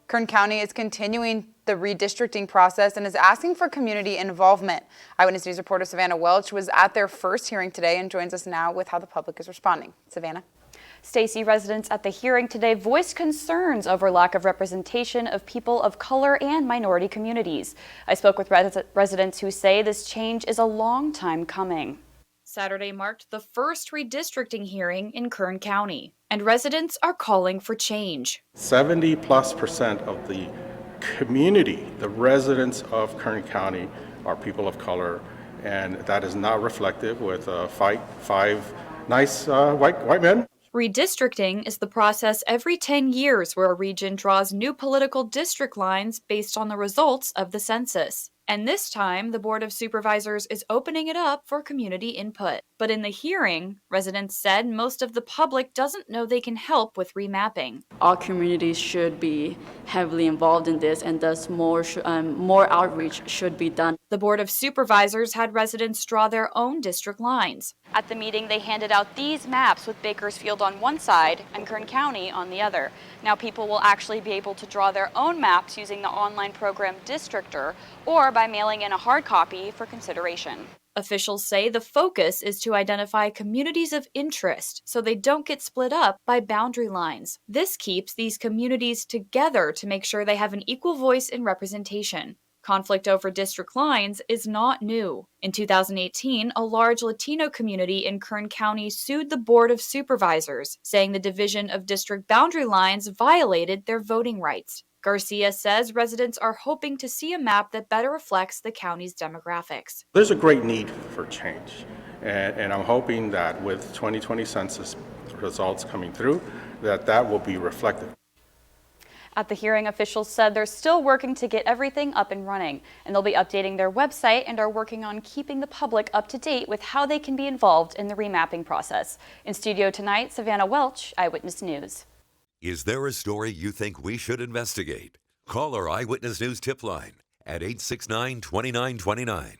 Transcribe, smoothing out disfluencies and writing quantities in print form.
Kern County is continuing the redistricting process and is asking for community involvement. Eyewitness News reporter Savannah Welch was at their first hearing today and joins us now with how the public is responding. Savannah. Stacy, residents at the hearing today voiced concerns over lack of representation of people of color and minority communities. I spoke with residents who say this change is a long time coming. Saturday marked the first redistricting hearing in Kern County, and residents are calling for change. 70+% of the community, the residents of Kern County, are people of color, and that is not reflective with five nice white men. Redistricting is the process every 10 years where a region draws new political district lines based on the results of the census. And this time, the Board of Supervisors is opening it up for community input. But in the hearing, residents said most of the public doesn't know they can help with remapping. All communities should be heavily involved in this, and thus more outreach should be done. The Board of Supervisors had residents draw their own district lines. At the meeting, they handed out these maps with Bakersfield on one side and Kern County on the other. Now people will actually be able to draw their own maps using the online program Districtor or by mailing in a hard copy for consideration. Officials say the focus is to identify communities of interest so they don't get split up by boundary lines. This keeps these communities together to make sure they have an equal voice in representation. Conflict over district lines is not new. In 2018, a large Latino community in Kern County sued the Board of Supervisors, saying the division of district boundary lines violated their voting rights. Garcia says residents are hoping to see a map that better reflects the county's demographics. There's a great need for change, and I'm hoping that with 2020 census results coming through, that will be reflected. At the hearing, officials said they're still working to get everything up and running, and they'll be updating their website and are working on keeping the public up to date with how they can be involved in the remapping process. In studio tonight, Savannah Welch, Eyewitness News. Is there a story you think we should investigate? Call our Eyewitness News tip line at 869-2929.